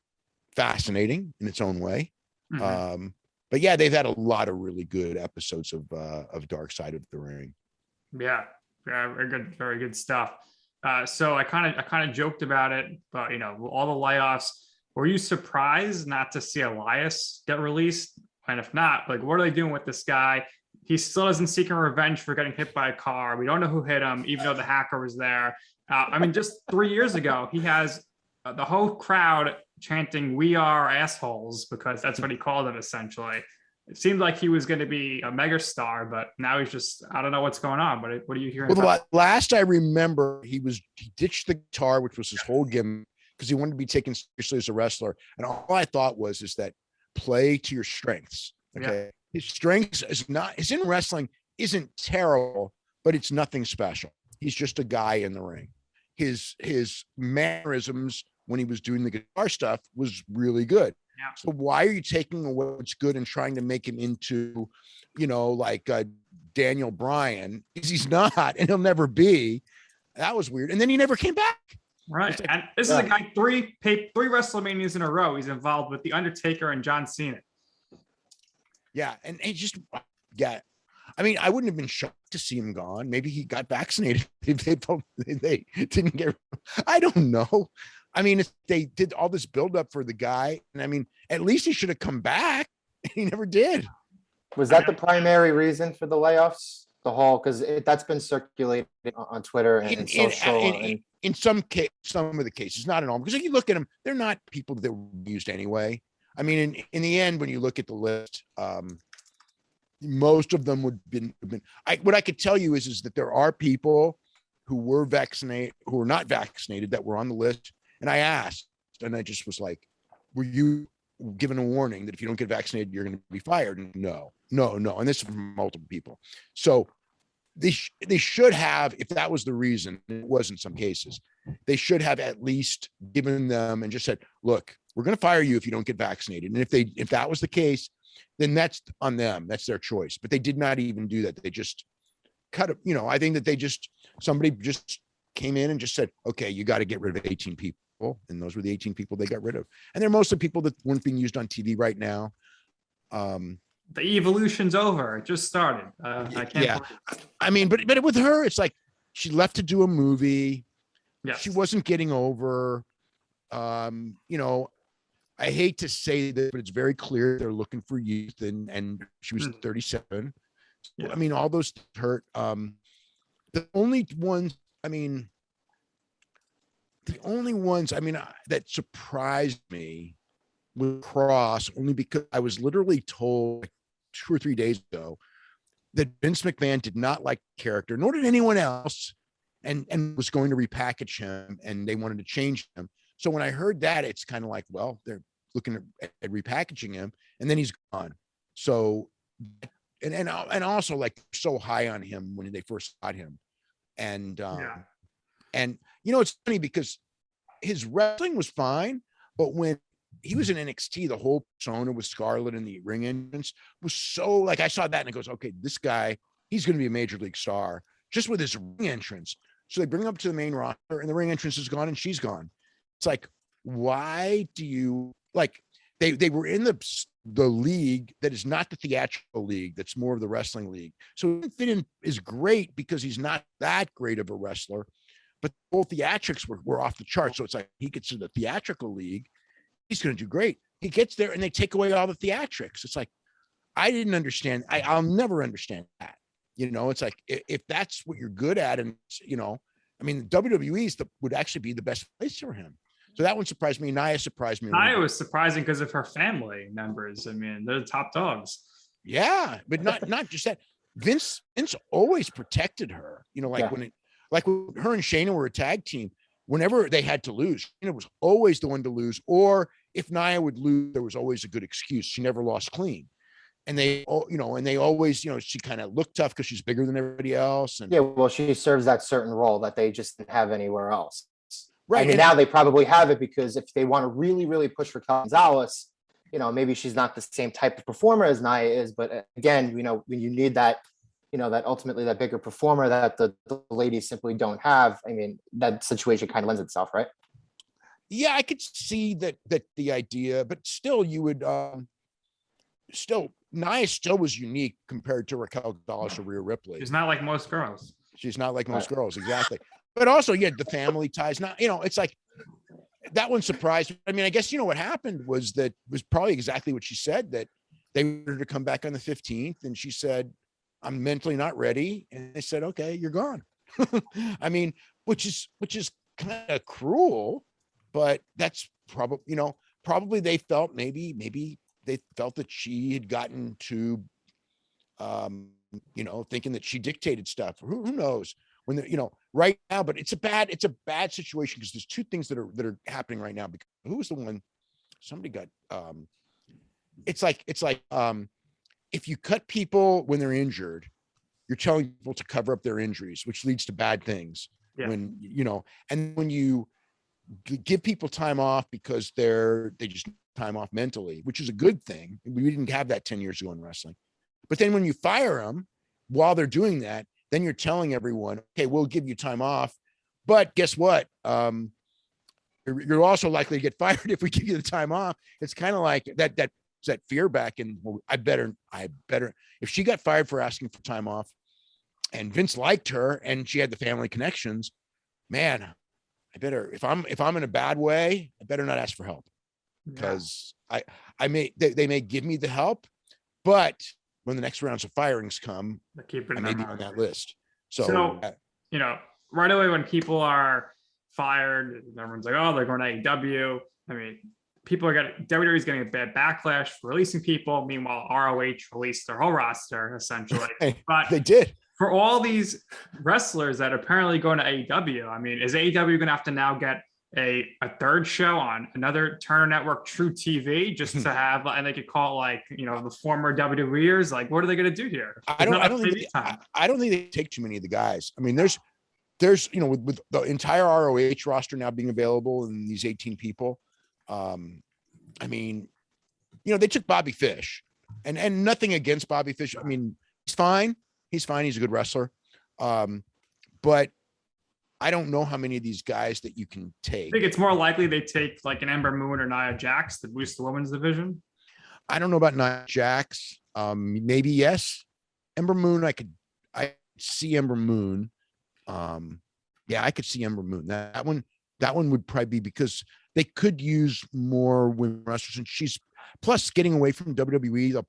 fascinating in its own way. Mm-hmm. But yeah, they've had a lot of really good episodes of Dark Side of the Ring. Yeah, very good stuff. So I kind of joked about it, but all the layoffs. Were you surprised not to see Elias get released? And if not, like, what are they doing with this guy? He still isn't seeking revenge for getting hit by a car. We don't know who hit him, even though the hacker was there. I mean, just 3 years ago, he has the whole crowd chanting, "We are assholes," because that's what he called them, essentially. It seemed like he was going to be a megastar, but now he's just, I don't know what's going on. But what are you hearing? Well, last I remember, he ditched the guitar, which was his whole gimmick, because he wanted to be taken seriously as a wrestler. And all I thought is that play to your strengths. Okay. Yeah. His strengths his in wrestling isn't terrible, but it's nothing special. He's just a guy in the ring. His mannerisms when he was doing the guitar stuff was really good. Yeah. So why are you taking away what's good and trying to make him into, like Daniel Bryan? Because he's not, and he'll never be. That was weird. And then he never came back. Right. Like, and this is a guy, three WrestleManias in a row. He's involved with The Undertaker and John Cena. Yeah. And he just, I mean, I wouldn't have been shocked to see him gone. Maybe he got vaccinated. They didn't get, I don't know. I mean, they did all this buildup for the guy. And I mean, at least he should have come back. He never did. Was that the primary reason for the layoffs? The whole, because that's been circulated on Twitter and social. In some of the cases, not in all, because if you look at them, they're not people that were used anyway. I mean, in the end, when you look at the list, most of them would have been. What I could tell you is that there are people who were vaccinated, who were not vaccinated, that were on the list. And I asked, and I just was like, were you given a warning that if you don't get vaccinated, you're going to be fired. And no. And this is from multiple people. So they should have, if that was the reason, it was in some cases, they should have at least given them and just said, look, we're going to fire you if you don't get vaccinated. And if that was the case, then that's on them. That's their choice. But they did not even do that. They just cut it. I think that somebody just came in and just said, okay, you got to get rid of 18 people. And those were the 18 people they got rid of. And they're mostly people that weren't being used on TV right now. The evolution's over. It just started. I can't. Yeah. I mean, but with her, it's like she left to do a movie. Yes. She wasn't getting over. I hate to say that, but it's very clear they're looking for youth, and she was 37. Yeah. I mean, all those hurt. The only ones that surprised me was Cross, only because I was literally told 2 or 3 days ago that Vince McMahon did not like the character, nor did anyone else, and was going to repackage him, and they wanted to change him. So when I heard that, it's kind of like, well, they're looking at repackaging him, and then he's gone. So, and also like so high on him when they first got him, and it's funny because his wrestling was fine, but when he was in NXT, the whole persona with Scarlett and the ring entrance was so like, I saw that and it goes, okay, this guy, he's going to be a major league star just with his ring entrance. So they bring him up to the main roster and the ring entrance is gone and she's gone. It's like, why do you like, they were in the league that is not the theatrical league. That's more of the wrestling league. So Finn is great because he's not that great of a wrestler, but both theatrics were off the chart. So it's like, he gets to the theatrical league, he's going to do great. He gets there and they take away all the theatrics. It's like, I didn't understand. I'll never understand that. It's like, if that's what you're good at, and WWE would actually be the best place for him. So that one surprised me. Nia surprised me. Nia was surprising because of her family members. I mean, they're the top dogs. Yeah, but not just that. Vince always protected her. When her and Shayna were a tag team, whenever they had to lose, Shayna was always the one to lose. Or if Nia would lose, there was always a good excuse. She never lost clean. And they always, she kind of looked tough because she's bigger than everybody else. And yeah, well, she serves that certain role that they just didn't have anywhere else. Right. I mean, now they probably have it because if they want to really, really push for Gonzalez, maybe she's not the same type of performer as Nia is. But again, when you need that, that ultimately that bigger performer that the ladies simply don't have, I mean, that situation kind of lends itself, right? Yeah, I could see that the idea, but still you would Nia still was unique compared to Raquel Gonzalez or Rhea Ripley. She's not like most girls. She's not like most girls, exactly. But also, yeah, the family ties. Not, it's like that one surprised me. I mean, I guess what happened was probably exactly what she said, that they wanted her to come back on the 15th, and she said, "I'm mentally not ready," and they said, "Okay, you're gone." I mean, which is kind of cruel, but that's probably they felt maybe they felt that she had gotten to, thinking that she dictated stuff. Who knows? When right now, but it's a bad situation because there's two things that are happening right now. Because who was the one? Somebody got. It's like if you cut people when they're injured, you're telling people to cover up their injuries, which leads to bad things. Yeah. And when you give people time off because they just time off mentally, which is a good thing. We didn't have that 10 years ago in wrestling. But then when you fire them while they're doing that, then you're telling everyone, okay, we'll give you time off, but guess what? You're also likely to get fired if we give you the time off. It's kind of like that fear back. And I better, if she got fired for asking for time off and Vince liked her and she had the family connections, man, I better, if I'm in a bad way, I better not ask for help, because they may give me the help, but when the next rounds of firings come, I may be on that list. So right away when people are fired, everyone's like, oh, they're going to AEW. I mean, WWE is getting a bad backlash for releasing people. Meanwhile, ROH released their whole roster essentially. But they did. For all these wrestlers that are apparently going to AEW, I mean, is AEW going to have to now get a third show on another Turner Network, True TV, just to have, and they could call it like, the former WWEers. Like, what are they going to do here? I don't think they take too many of the guys. I mean, there's with the entire ROH roster now being available and these 18 people. I mean, they took Bobby Fish, and nothing against Bobby Fish. I mean, he's fine. He's a good wrestler. But I don't know how many of these guys that you can take. I think it's more likely they take like an Ember Moon or Nia Jax to boost the women's division. I don't know about Nia Jax. Maybe yes. Ember Moon, I see Ember Moon. Yeah, I could see Ember Moon. That one would probably be because they could use more women wrestlers, and she's plus getting away from WWE.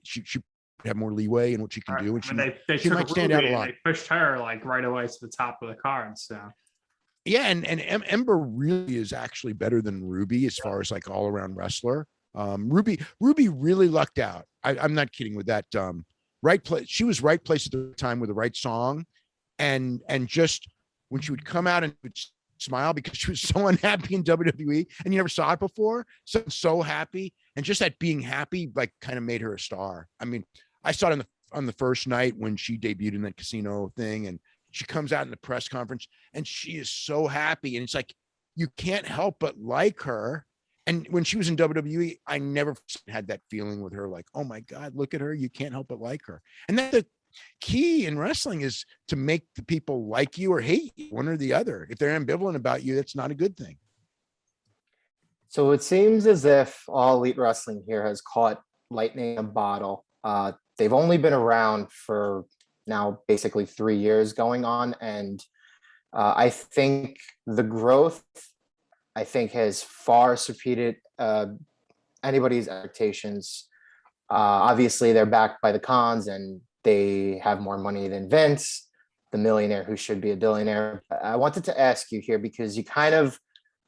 She have more leeway in what she can do, and she might stand out a lot. They pushed her like right away to the top of the card. So yeah, and Ember really is actually better than Ruby as far as like all around wrestler. Ruby really lucked out. I'm not kidding with that. Right place. She was right place at the time with the right song, and just when she would come out and would smile because she was so unhappy in WWE and you never saw it before. So happy, and just that being happy like kind of made her a star. I mean, I saw it on the first night when she debuted in that casino thing, and she comes out in the press conference and she is so happy, and it's like you can't help but like her. And when she was in WWE, I never had that feeling with her, like, oh my God, look at her. You can't help but like her. And that's the key in wrestling, is to make the people like you or hate you, one or the other. If they're ambivalent about you, that's not a good thing. So it seems as if All Elite Wrestling here has caught lightning in a bottle. They've only been around for now basically 3 years going on. And I think the growth, has far surpassed anybody's expectations. Obviously, they're backed by the Khans and they have more money than Vince, the millionaire who should be a billionaire. I wanted to ask you here, because you kind of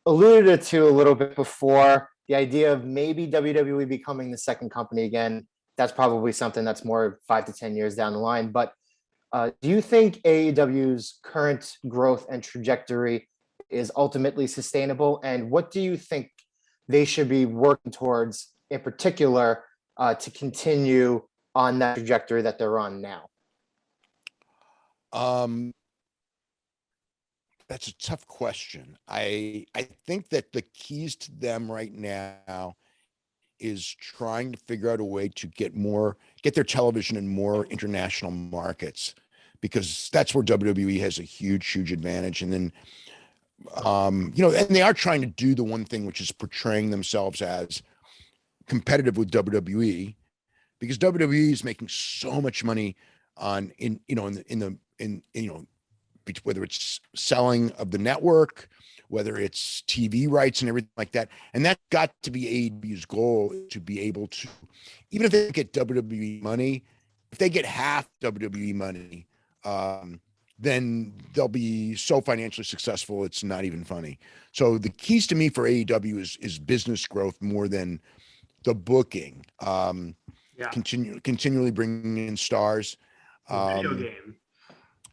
alluded to a little bit before, the idea of maybe WWE becoming the second company again. That's probably something that's more 5 to 10 years down the line. But do you think AEW's current growth and trajectory is ultimately sustainable? And what do you think they should be working towards in particular to continue on that trajectory that they're on now? That's a tough question. I think that the keys to them right now is trying to figure out a way to get their television in more international markets, because that's where WWE has a huge advantage. And then, and they are trying to do the one thing, which is portraying themselves as competitive with WWE, because WWE is making so much money whether it's selling of the network, whether it's TV rights and everything like that. And that's got to be AEW's goal, to be able to, even if they get WWE money, if they get half WWE money, then they'll be so financially successful, it's not even funny. So the keys to me for AEW is business growth more than the booking. Continually bringing in stars.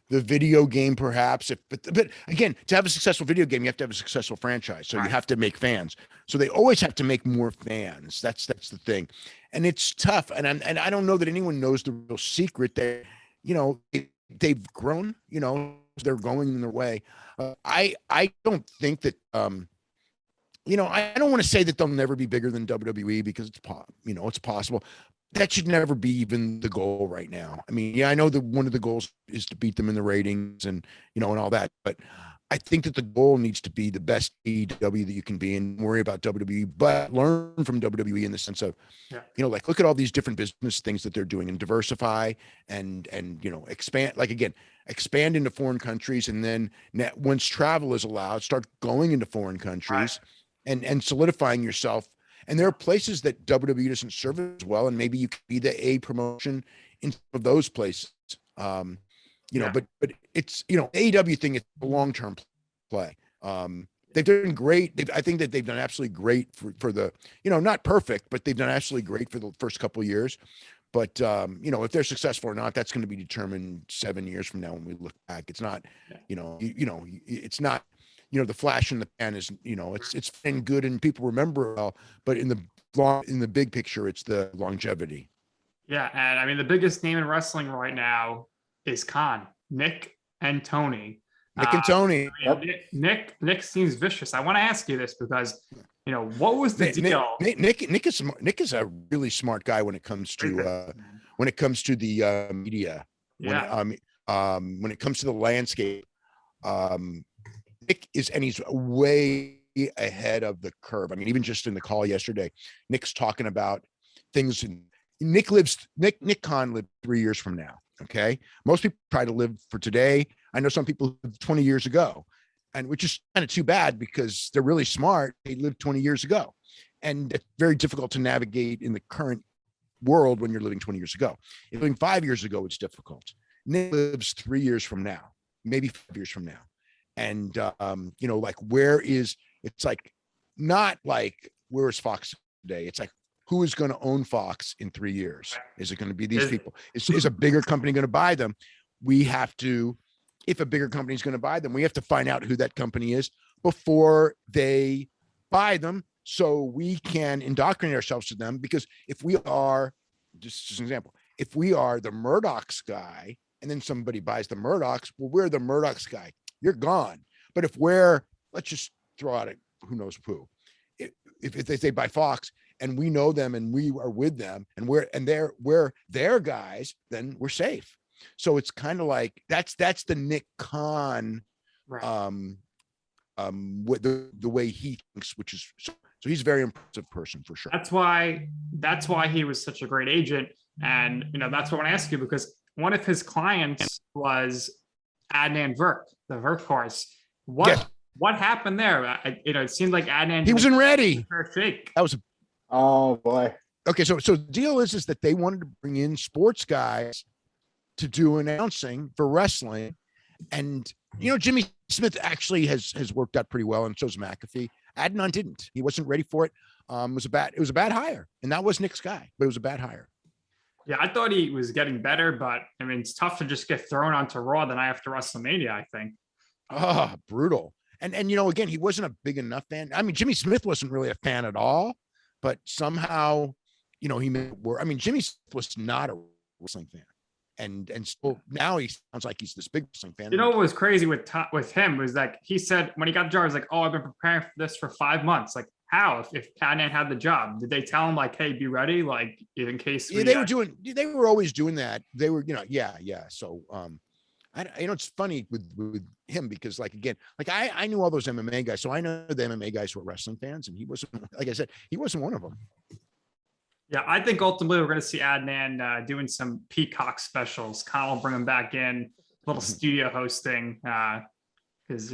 The video game, perhaps. But again, to have a successful video game, you have to have a successful franchise. So you have to make fans. So they always have to make more fans. That's the thing, and it's tough. And I don't know that anyone knows the real secret. They've grown. They're going in their way. I don't think that. I don't want to say that they'll never be bigger than WWE, because it's possible. That should never be even the goal right now. I mean, I know that one of the goals is to beat them in the ratings and all that, but I think that the goal needs to be the best AEW that you can be, and worry about WWE, but learn from WWE in the sense of, like, look at all these different business things that they're doing and diversify and expand, expand into foreign countries. And then once travel is allowed, start going into foreign countries and solidifying yourself. And there are places that WWE doesn't serve as well, and maybe you could be the A promotion in some of those places. But it's AEW thing is a long-term play. They've done great. I think that they've done absolutely great for the not perfect, but they've done absolutely great for the first couple of years. But if they're successful or not, that's going to be determined 7 years from now when we look back. It's not, it's not the flash in the pan is, it's been good and people remember it well, but in the big picture, it's the longevity. Yeah, and I mean the biggest name in wrestling right now is Nick and Tony. Nick and Tony. I mean, Nick seems vicious. I want to ask you this because what was the deal? Nick is a really smart guy when it comes to the media. Yeah. When it comes to the landscape, Nick he's way ahead of the curve. I mean, even just in the call yesterday, Nick's talking about things. Nick Khan lived 3 years from now. Okay. Most people try to live for today. I know some people lived 20 years ago, and which is kind of too bad because they're really smart. They lived 20 years ago, and it's very difficult to navigate in the current world when you're living 20 years ago. If living 5 years ago, it's difficult. Nick lives 3 years from now, maybe 5 years from now. And, like, it's like, not like, where is Fox today? It's like, who is going to own Fox in 3 years? Is it going to be these people? Is a bigger company going to buy them? If a bigger company is going to buy them, we have to find out who that company is before they buy them, so we can indoctrinate ourselves to them. Because if we are, just as an example, if we are the Murdoch's guy and then somebody buys the Murdochs, well, we're the Murdoch's guy. You're gone. But if let's just throw out who knows who. If they buy Fox and we know them and we are with them and we're their guys, then we're safe. So it's kind of like that's the Nick Khan, right. With the way he thinks, which is so he's a very impressive person for sure. That's why he was such a great agent. And that's what I want to ask you, because one of his clients was Adnan Virk, the Workhorse. What happened there? It seemed like Adnan, he wasn't ready. Shake. That was oh boy. Okay, so the deal is that they wanted to bring in sports guys to do announcing for wrestling, and Jimmy Smith actually has worked out pretty well, and so's McAfee. Adnan didn't. He wasn't ready for it. It was a bad hire, and that was Nick's guy, but it was a bad hire. Yeah, I thought he was getting better, but I mean, it's tough to just get thrown onto Raw the night after Wrestlemania, I think. Oh, brutal. And again, he wasn't a big enough fan. I mean, Jimmy Smith wasn't really a fan at all, but somehow, he made it work. I mean, Jimmy Smith was not a wrestling fan. And so now he sounds like he's this big wrestling fan. What was crazy with him was like, he said when he got the job, he was like, oh, I've been preparing for this for 5 months. Like, how? If Adnan had the job, did they tell him like, hey, be ready, like in case? They were always doing that. They were, yeah. So, it's funny with him because, like, again, like I knew all those MMA guys, so I know the MMA guys who are wrestling fans, and he wasn't, like I said, he wasn't one of them. Yeah, I think ultimately we're going to see Adnan doing some Peacock specials. Kyle will bring him back in, a little studio hosting, because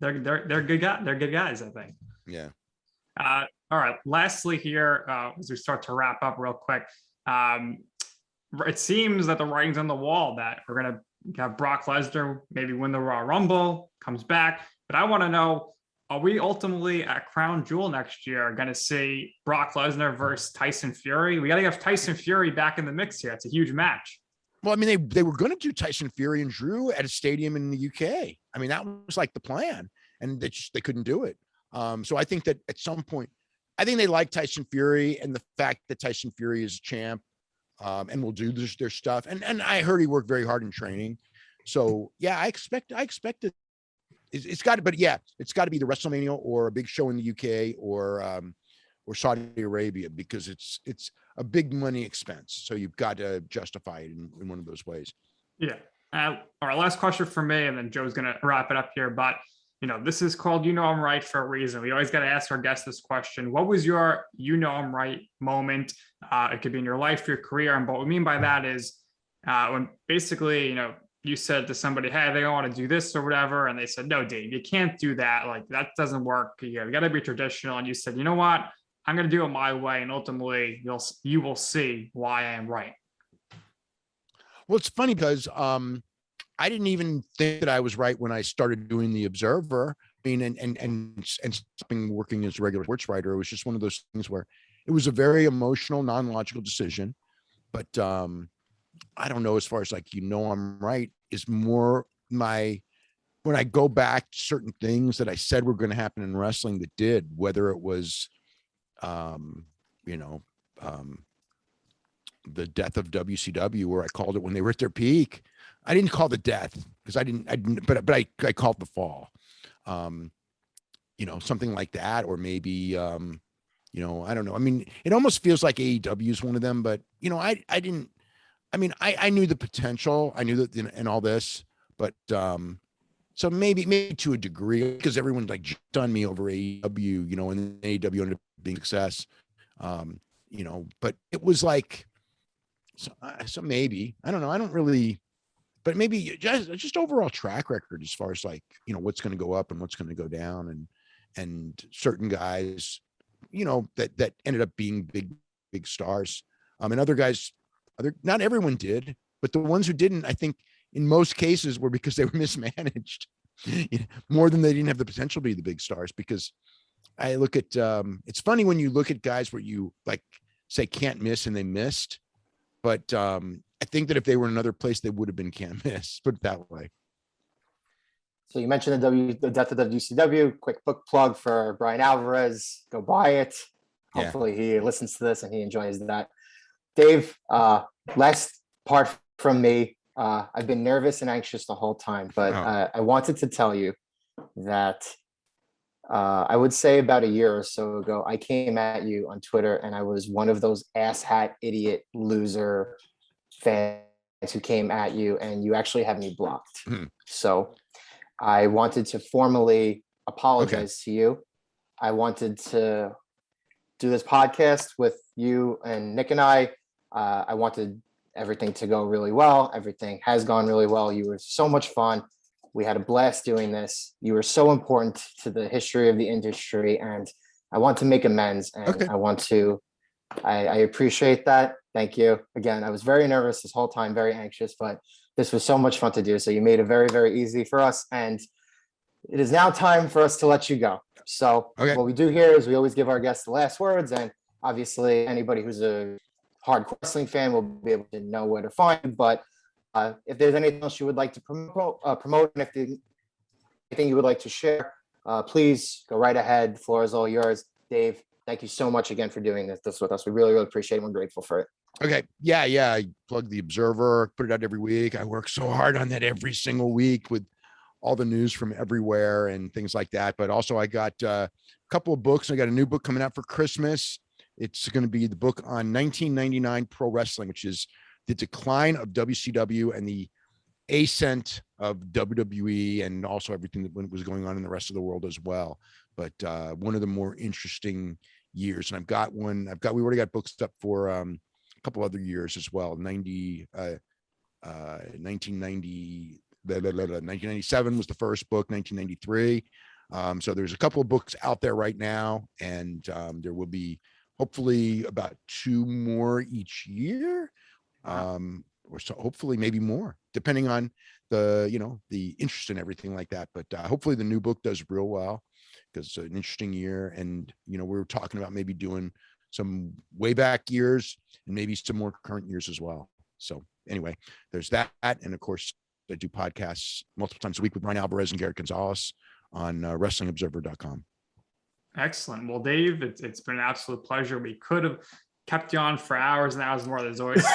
they're good guys. They're good guys, I think. Yeah. All right. Lastly, here as we start to wrap up real quick, it seems that the writing's on the wall that we're going to have Brock Lesnar maybe win the Royal Rumble, comes back. But I want to know, are we ultimately at Crown Jewel next year going to see Brock Lesnar versus Tyson Fury? We got to have Tyson Fury back in the mix here. It's a huge match. Well, I mean, they were going to do Tyson Fury and Drew at a stadium in the UK. I mean, that was like the plan, and they couldn't do it. So I think that at some point, I think they like Tyson Fury and the fact that Tyson Fury is a champ, and will do their stuff. And I heard he worked very hard in training. So yeah, I expect it. It's got to, but yeah, it's got to be the WrestleMania or a big show in the UK or Saudi Arabia, because it's a big money expense. So you've got to justify it in one of those ways. Yeah. All right. Last question for me, and then Joe's going to wrap it up here. But this is called I'm Right for a reason. We always got to ask our guests this question. What was your I'm Right moment? It could be in your life, your career. And what we mean by that is when basically, you said to somebody, hey, they don't want to do this or whatever. And they said, no, Dave, you can't do that. Like, that doesn't work. You got to be traditional. And you said, you know what? I'm going to do it my way. And ultimately, you will see why I am right. Well, it's funny because I didn't even think that I was right when I started doing the Observer. I mean, and stopping working as a regular sports writer. It was just one of those things where it was a very emotional, non-logical decision. But I don't know, as far as like, I'm right is more my when I go back to certain things that I said were going to happen in wrestling that did, whether it was, you know, the death of WCW, where I called it when they were at their peak. I didn't call the death because I didn't, but I called the fall. You know, something like that, or maybe, you know, I don't know. I mean, it almost feels like AEW is one of them, but you know, I didn't. I mean, I knew the potential. I knew that in all this, but so maybe to a degree, because everyone like jumped on me over AEW, you know, and AEW ended up being a success. You know, but it was like, so maybe, I don't know. I don't really, but maybe just overall track record as far as like, you know, what's going to go up and what's going to go down, and certain guys, you know, that ended up being big stars. And other guys, not everyone did, but the ones who didn't, I think in most cases were because they were mismanaged more than they didn't have the potential to be the big stars. Because I look at, it's funny when you look at guys where you like say can't miss and they missed, but I think that if they were in another place, they would have been can't miss, put it that way. So you mentioned the death of WCW. Quick book plug for Brian Alvarez. Go buy it. Yeah. Hopefully he listens to this and he enjoys that. Dave, last part from me. I've been nervous and anxious the whole time, but I wanted to tell you that I would say about a year or so ago, I came at you on Twitter and I was one of those asshat idiot loser fans who came at you, and you actually had me blocked. So I wanted to formally apologize to you. I wanted to do this podcast with you and Nick and I. I wanted everything to go really well. Everything has gone really well. You were so much fun. We had a blast doing this. You were so important to the history of the industry, and I want to make amends. And I appreciate that. Thank you. Again, I was very nervous this whole time, very anxious, but this was so much fun to do. So you made it very, very easy for us. And it is now time for us to let you go. So what we do here is we always give our guests the last words. And obviously anybody who's a hardcore wrestling fan will be able to know where to find you. But if there's anything else you would like to promote, and if there's anything you would like to share, please go right ahead. The floor is all yours. Dave, thank you so much again for doing this with us. We really, really appreciate it. We're grateful for it. Okay. Yeah. I plug the Observer, put it out every week. I work so hard on that every single week with all the news from everywhere and things like that. But also I got a couple of books. I got a new book coming out for Christmas. It's going to be the book on 1999 pro wrestling, which is the decline of WCW and the ascent of WWE, and also everything that was going on in the rest of the world as well. But one of the more interesting years. And we already got books up for a couple other years as well. 1997 was the first book, 1993. So there's a couple of books out there right now, and there will be hopefully about 2 more each year. Or so hopefully maybe more, depending on the interest in everything like that. But hopefully the new book does real well, because it's an interesting year. And, we were talking about maybe doing some way back years and maybe some more current years as well. So anyway, there's that. And of course, I do podcasts multiple times a week with Brian Alvarez and Garrett Gonzalez on WrestlingObserver.com. Excellent. Well, Dave, it's been an absolute pleasure. We could have kept you on for hours and hours more. There's always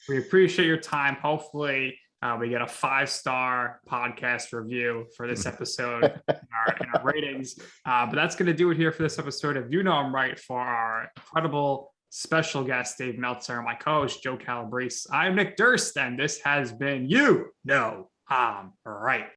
we appreciate your time. Hopefully we get a 5-star podcast review for this episode in our ratings. But that's going to do it here for this episode of You Know I'm Right, for our incredible special guest, Dave Meltzer, and my co-host, Joe Calabrese. I'm Nick Durst, and this has been You Know I'm Right.